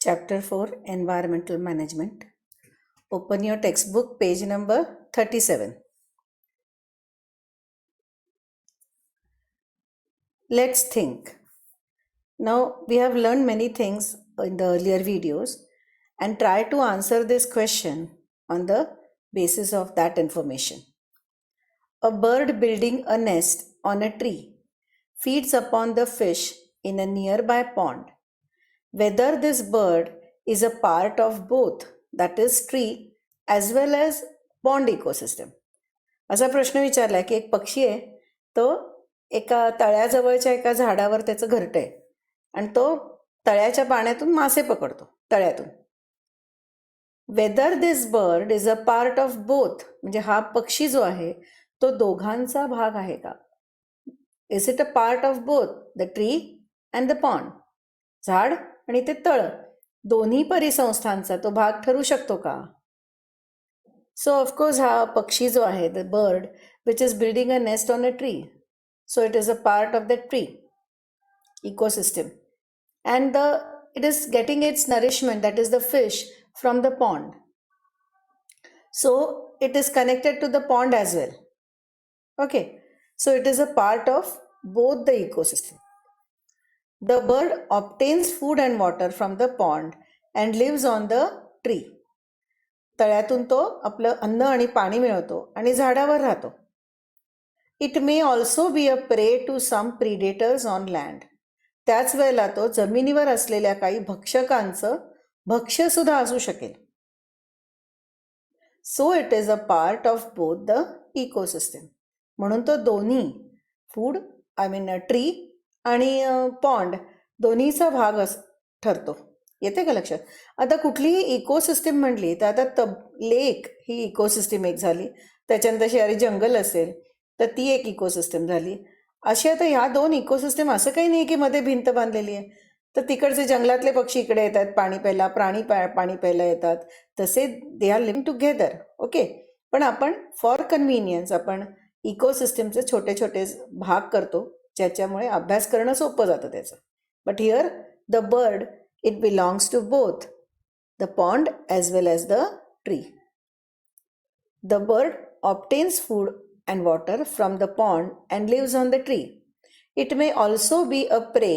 Chapter 4 Environmental Management. Open your textbook, page number 37. Let's think. Now, we have learned many things in the earlier videos and try to answer this question on the basis of that information. A bird building a nest on a tree feeds upon the fish in a nearby pond. Whether this bird is a part of both, that is tree as well as pond ecosystem. असा प्रश्न विचारला की एक पक्षी आहे, तो एका तळ्याजवळच्या एका झाडावर त्याचं घरटं आहे आणि तो तळ्याच्या पाण्यातून मासे पकडतो तळ्यातून. Whether this bird is a part of both, म्हणजे हा पक्षी जो आहे तो दोघांचा भाग आहे का? Is it a part of both the tree and the pond? झाड आणि ते तळ दोन्ही परिसंस्थांचा तो भाग ठरू शकतो का? So of course हा पक्षी जो आहे, the bird which is building a nest on a tree, so it is a part of the tree ecosystem, and it is getting its nourishment, that is the fish, from the pond. So it is connected to the pond as well. Okay, so it is a part of both the ecosystem. The bird obtains food and water from the pond and lives on the tree. तळ्यातून तो आपलं अन्न आणि पाणी मिळवतो आणि झाडावर राहतो. It may also be a prey to some predators on land. त्याच वेळेला तो जमिनीवर असलेल्या काही भक्षकांचं भक्ष्य सुद्धा असू शकेल. So it is a part of both the ecosystem. म्हणून तो दोन्ही फूड ट्री आणि पॉन्ड दोन्हीचा भाग ठरतो. येते का लक्षात? आता कुठलीही इकोसिस्टीम म्हणली तर आता लेक ही इकोसिस्टीम एक झाली, त्याच्यानंतर शेजारी जंगल असेल तर ती एक इकोसिस्टीम झाली. अशी आता ह्या दोन इकोसिस्टीम असं काही नाही की मध्ये भिंत बांधलेली आहे, तर तिकडचे जंगलातले पक्षी इकडे येतात पाणी प्यायला, प्राणी पाणी प्यायला येतात, तसे they are living together. Okay, पण आपण फॉर कन्व्हिनियन्स आपण इकोसिस्टीमचे छोटे छोटे भाग करतो, ज्याच्यामुळे अभ्यास करणं सोपं जातं त्याचं. But here the bird, it belongs to both the pond as well as the tree. The bird obtains food and water from the pond and lives on the tree. It may also be a prey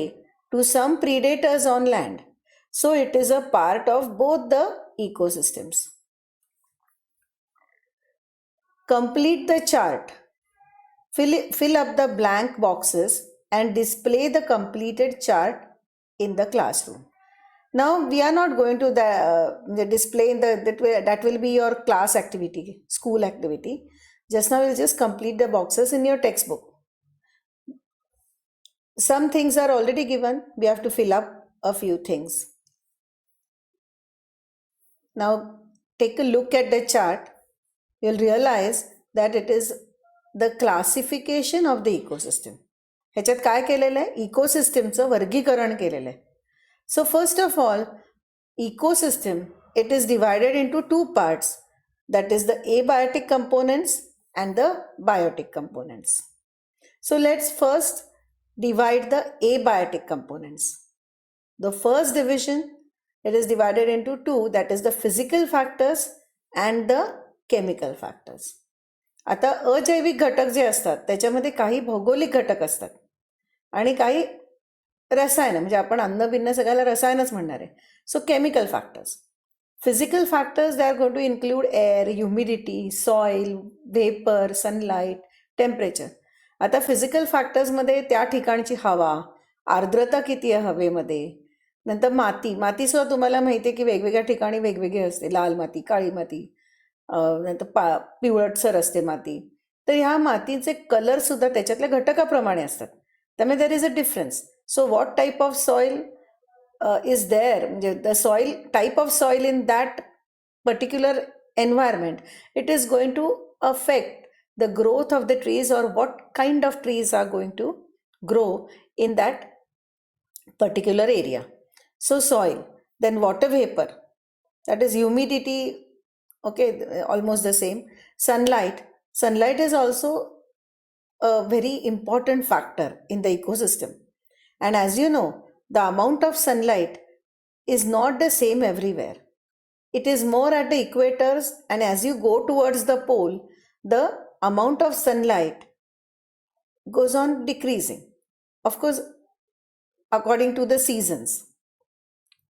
to some predators on land. So it is a part of both the ecosystems. Complete the chart. Fill up the blank boxes and display the completed chart in the classroom. Now we are not going to display that will be your class activity, school activity. Just now we'll just complete the boxes in your textbook. Some things are already given. We have to fill up a few things. Now take a look at the chart. You'll realize that it is the classification of the ecosystem. ह्याच्यात काय केलेलं आहे? इकोसिस्टमचं वर्गीकरण केलेलं आहे. So first of all, ecosystem, it is divided into two parts, that is the abiotic components and the biotic components. So let's first divide the abiotic components. The first division, it is divided into two, that is the physical factors and the chemical factors. आता अजैविक घटक जे असतात त्याच्यामध्ये काही भौगोलिक घटक असतात आणि काही रसायन, म्हणजे आपण अन्न बिन्न सगळ्याला रसायनच म्हणणार आहे. So chemical factors. Physical factors they are going to include air, humidity, soil, vapour, sunlight, temperature. आता फिजिकल फॅक्टर्समध्ये त्या ठिकाणची हवा, आर्द्रता किती आहे हवेमध्ये, नंतर मातीसुद्धा तुम्हाला माहिती आहे की वेगवेगळ्या ठिकाणी वेगवेगळी असते, लाल माती, काळी माती, नंतर पिवळटसर असते माती. तर ह्या मातीचे कलरसुद्धा त्याच्यातल्या घटकाप्रमाणे असतात, त्यामुळे there is a difference. So what type of soil is there? The soil type of soil in that particular environment, it is going to affect the growth of the trees, or what kind of trees are going to grow in that particular area. So soil, then water vapor, that is humidity, okay, almost the same. Sunlight is also a very important factor in the ecosystem. And as you know, the amount of sunlight is not the same everywhere. It is more at the equators, and as you go towards the pole, the amount of sunlight goes on decreasing. Of course, according to the seasons.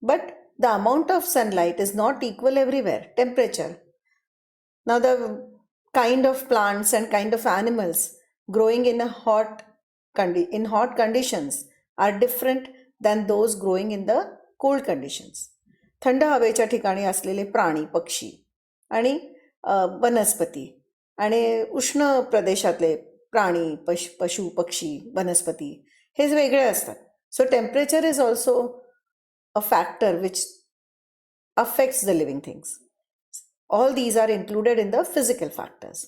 But the amount of sunlight is not equal everywhere. Temperature. Now, the kind of plants and kind of animals growing in hot conditions are different than those growing in the cold conditions. थंड हवेच्या ठिकाणी असलेले प्राणी पक्षी आणि वनस्पती आणि उष्ण प्रदेशातले प्राणी पशु पक्षी वनस्पती हे वेगळे असतात. सो temperature is also a factor which affects the living things. All these are included in the physical factors.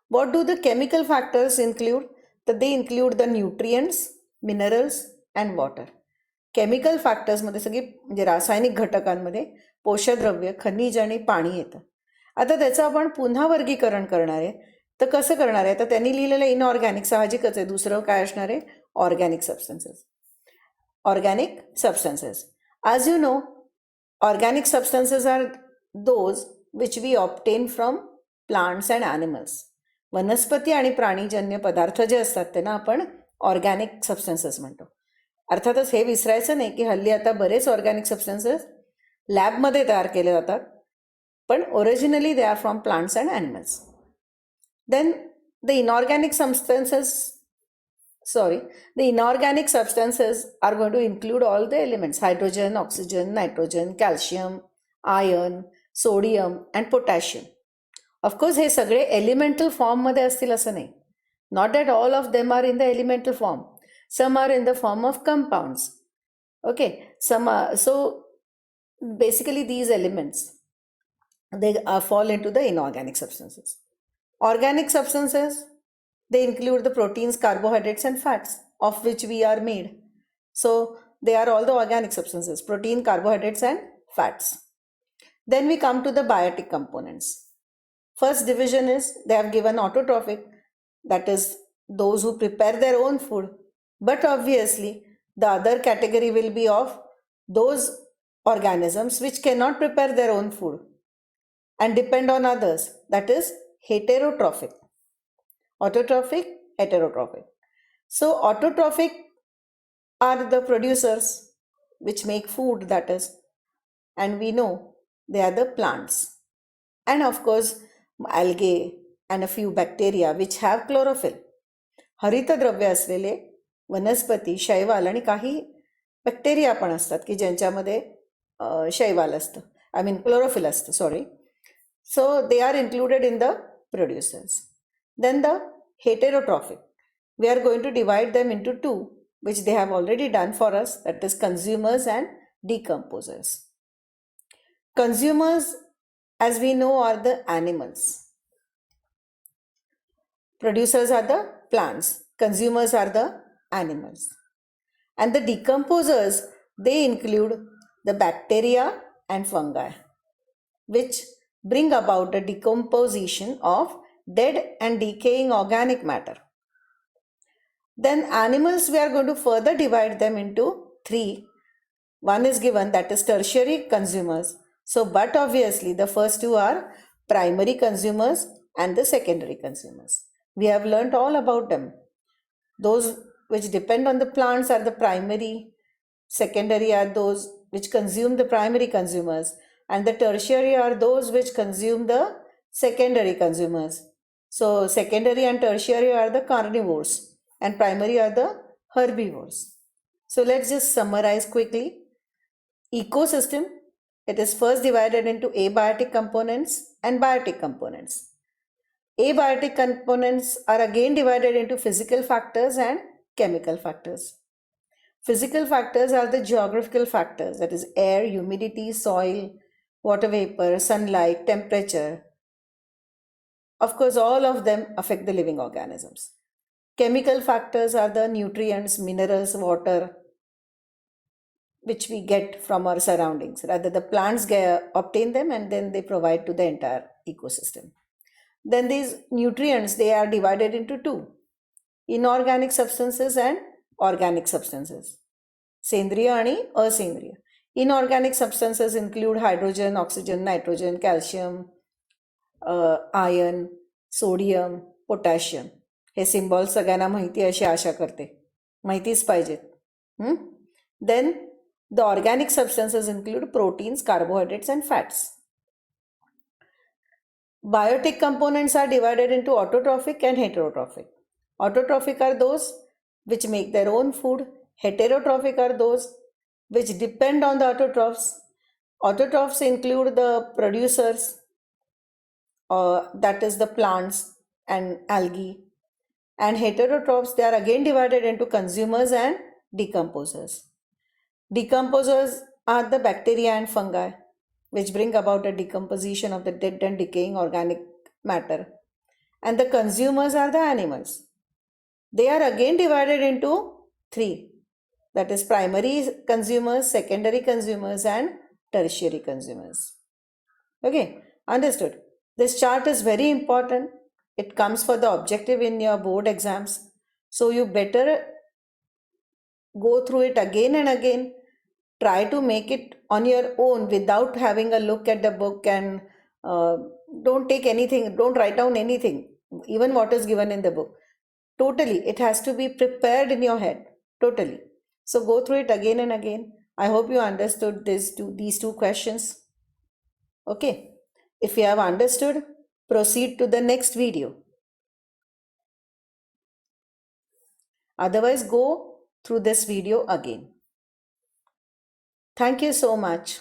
What do the chemical factors include? That they include the nutrients, minerals and water. Chemical फॅक्टर्समध्ये सगळी म्हणजे रासायनिक घटकांमध्ये पोषकद्रव्य, खनिज आणि पाणी येतं. आता त्याचं आपण पुन्हा वर्गीकरण करणार आहे. तर कसं करणार आहे? तर त्यांनी लिहिलेलं इनऑर्गॅनिक साहजिकच आहे. दुसरं काय असणार आहे? Organic substances. Organic substances. As you know, organic substances are those which we obtain from plants and animals. वनस्पती आणि प्राणीजन्य पदार्थ जे असतात त्यांना आपण ऑर्गॅनिक सबस्टन्सेस म्हणतो. अर्थातच हे विसरायचं नाही की हल्ली आता बरेच ऑर्गॅनिक सबस्टन्सेस लॅबमध्ये तयार केले जातात, पण originally they are from plants and animals. Then the inorganic substances are going to include all the elements: hydrogen, oxygen, nitrogen, calcium, iron, sodium and potassium. Of course, हे सगळे एलिमेंटल फॉर्ममध्ये असतील असं नाही. Not that all of them are in the elemental form. Some are in the form of compounds. Okay, so basically these elements, they fall into the inorganic substances. Organic substances, they include the proteins, carbohydrates and fats of which we are made. So they are all the organic substances: protein, carbohydrates and fats. Then we come to the biotic components. First division is, they have given autotrophic, that is those who prepare their own food. But obviously the other category will be of those organisms which cannot prepare their own food and depend on others. That is heterotrophic. Autotrophic, heterotrophic. So autotrophic are the producers which make food, that is, and we know they are the plants. And of course algae and a few bacteria which have chlorophyll. हरितद्रव्य असलेले वनस्पती, शैवाल आणि काही bacteria पण असतात की ज्यांच्यामध्ये शैवाल असतं, आय मीन क्लोरोफिल असतं, sorry. So they are included in the producers. Then the heterotrophic, we are going to divide them into two, which they have already done for us, that is consumers and decomposers. Consumers, as we know, are the animals. Producers are the plants. Consumers are the animals. And the decomposers, they include the bacteria and fungi, which bring about the decomposition of dead and decaying organic matter. Then animals, we are going to further divide them into three. One is given, that is tertiary consumers. So, but obviously the first two are primary consumers and the secondary consumers. We have learnt all about them. Those which depend on the plants are the primary, secondary are those which consume the primary consumers, and the tertiary are those which consume the secondary consumers. So secondary and tertiary are the carnivores and primary are the herbivores. So let's just summarize quickly. Ecosystem, it is first divided into abiotic components and biotic components. Abiotic components are again divided into physical factors and chemical factors. Physical factors are the geographical factors, that is air, humidity, soil, water vapor, sunlight, temperature. Of course, all of them affect the living organisms. Chemical factors are the nutrients, minerals, water, which we get from our surroundings. Rather, the plants obtain them and then they provide to the entire ecosystem. Then these nutrients, they are divided into two: inorganic substances and organic substances. सेंद्रिय आणि असेंद्रिय. Inorganic substances include hydrogen, oxygen, nitrogen, calcium, iron, sodium, potassium. हे symbol सगळ्यांना माहिती अशी आशा करते. माहितीच पाहिजेत. Then the organic substances include proteins, carbohydrates and fats. Biotic components are divided into autotrophic and heterotrophic. Autotrophic are those which make their own food. Heterotrophic are those which depend on the autotrophs. Autotrophs include the producers, that is the plants and algae. And heterotrophs, they are again divided into consumers and decomposers. Decomposers are the bacteria and fungi, which bring about a decomposition of the dead and decaying organic matter. And the consumers are the animals. They are again divided into three, that is primary consumers, secondary consumers, and tertiary consumers. Okay, understood. This chart is very important. It comes for the objective in your board exams. So you better go through it again and again. Try to make it on your own without having a look at the book, and don't take anything, don't write down anything, even what is given in the book. Totally, it has to be prepared in your head, totally. So go through it again and again. I hope you understood these two questions. Okay, if you have understood, proceed to the next video. Otherwise, go through this video again. Thank you so much.